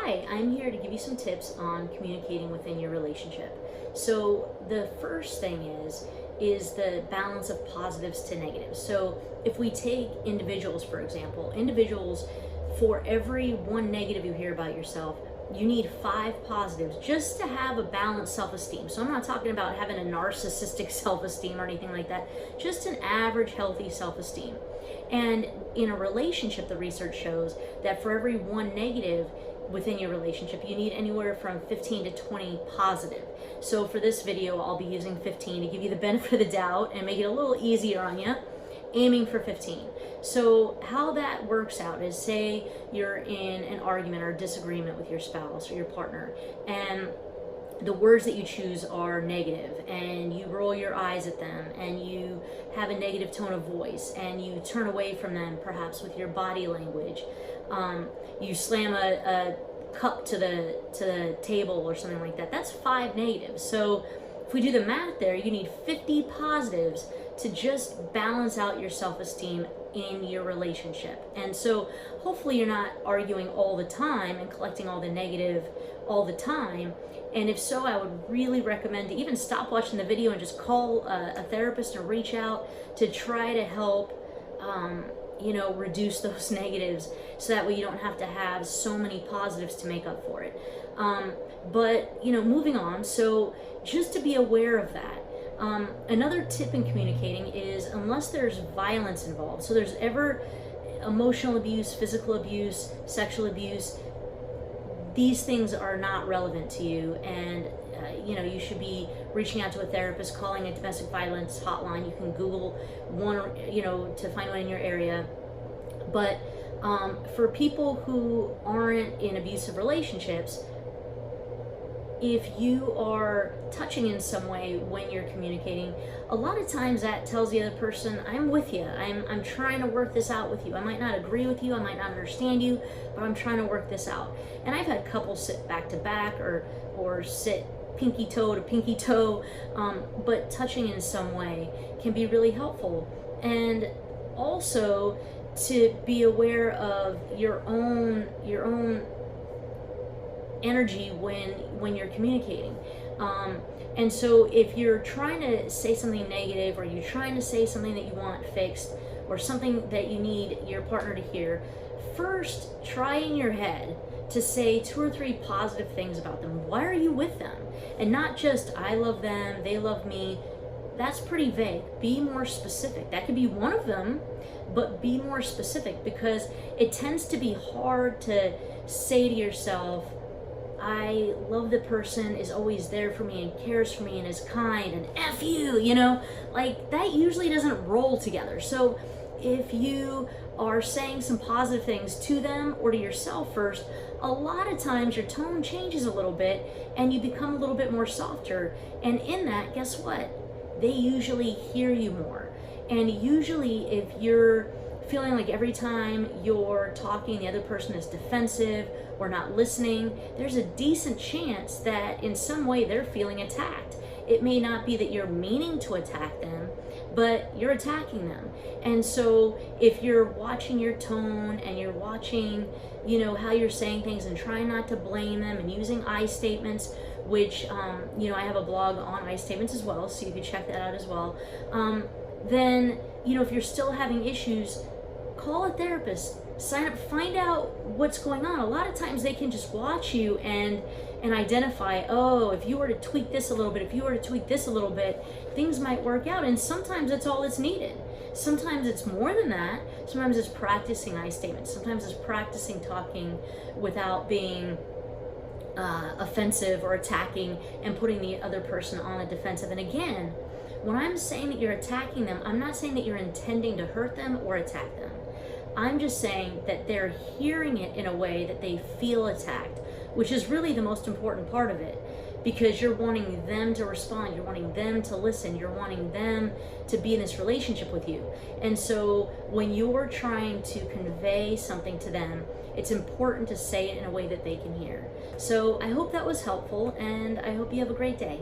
Hi, I'm here to give you some tips on communicating within your relationship. So the first thing is the balance of positives to negatives. So if we take individuals, for example, individuals, for every one negative you hear about yourself, you need 5 positives just to have a balanced self-esteem. So I'm not talking about having a narcissistic self-esteem or anything like that, just an average healthy self-esteem. And in a relationship, the research shows that for every one negative within your relationship, you need anywhere from 15 to 20 positive. So for this video, I'll be using 15 to give you the benefit of the doubt and make it a little easier on you, aiming for 15. So how that works out is, say you're in an argument or disagreement with your spouse or your partner, and the words that you choose are negative, and you roll your eyes at them, and you have a negative tone of voice, and you turn away from them perhaps with your body language. You slam a cup to the table or something like that. That's 5 negatives. So if we do the math there, you need 50 positives to just balance out your self-esteem in your relationship. And so hopefully you're not arguing all the time and collecting all the negative all the time. And if so, I would really recommend to even stop watching the video and just call a therapist and reach out to try to help reduce those negatives, so that way you don't have to have so many positives to make up for it. But moving on, so just to be aware of that. Another tip in communicating is, unless there's violence involved, so there's ever emotional abuse, physical abuse, sexual abuse, these things are not relevant to you, and you should be reaching out to a therapist, calling a domestic violence hotline. You can Google one, to find one in your area. But for people who aren't in abusive relationships, if you are touching in some way when you're communicating, a lot of times that tells the other person, I'm with you, I'm trying to work this out with you. I might not agree with you, I might not understand you, but I'm trying to work this out. And I've had couples sit back to back or sit pinky toe to pinky toe, but touching in some way can be really helpful. And also to be aware of your own energy when you're communicating. And so if you're trying to say something negative, or you're trying to say something that you want fixed, or something that you need your partner to hear, first try in your head to say 2 or 3 positive things about them. Why are you with them? And not just, I love them, they love me. That's pretty vague. Be more specific. That could be one of them, but be more specific, because it tends to be hard to say to yourself, I love the person, is always there for me and cares for me and is kind, and F you, like that usually doesn't roll together. So if you are saying some positive things to them or to yourself first, a lot of times your tone changes a little bit and you become a little bit more softer. And in that, guess what? They usually hear you more. And usually if you're feeling like every time you're talking, the other person is defensive or not listening, there's a decent chance that in some way they're feeling attacked. It may not be that you're meaning to attack them, but you're attacking them. And so if you're watching your tone and you're watching, how you're saying things and trying not to blame them and using I statements, which, I have a blog on I statements as well, so you can check that out as well. Then, if you're still having issues, call a therapist, sign up, find out what's going on. A lot of times they can just watch you and identify, oh, if you were to tweak this a little bit, if you were to tweak this a little bit, things might work out. And sometimes that's all that's needed. Sometimes it's more than that. Sometimes it's practicing I statements. Sometimes it's practicing talking without being offensive or attacking and putting the other person on the defensive. And again, when I'm saying that you're attacking them, I'm not saying that you're intending to hurt them or attack them. I'm just saying that they're hearing it in a way that they feel attacked, which is really the most important part of it, because you're wanting them to respond, you're wanting them to listen, you're wanting them to be in this relationship with you. And so when you're trying to convey something to them, it's important to say it in a way that they can hear. So I hope that was helpful, and I hope you have a great day.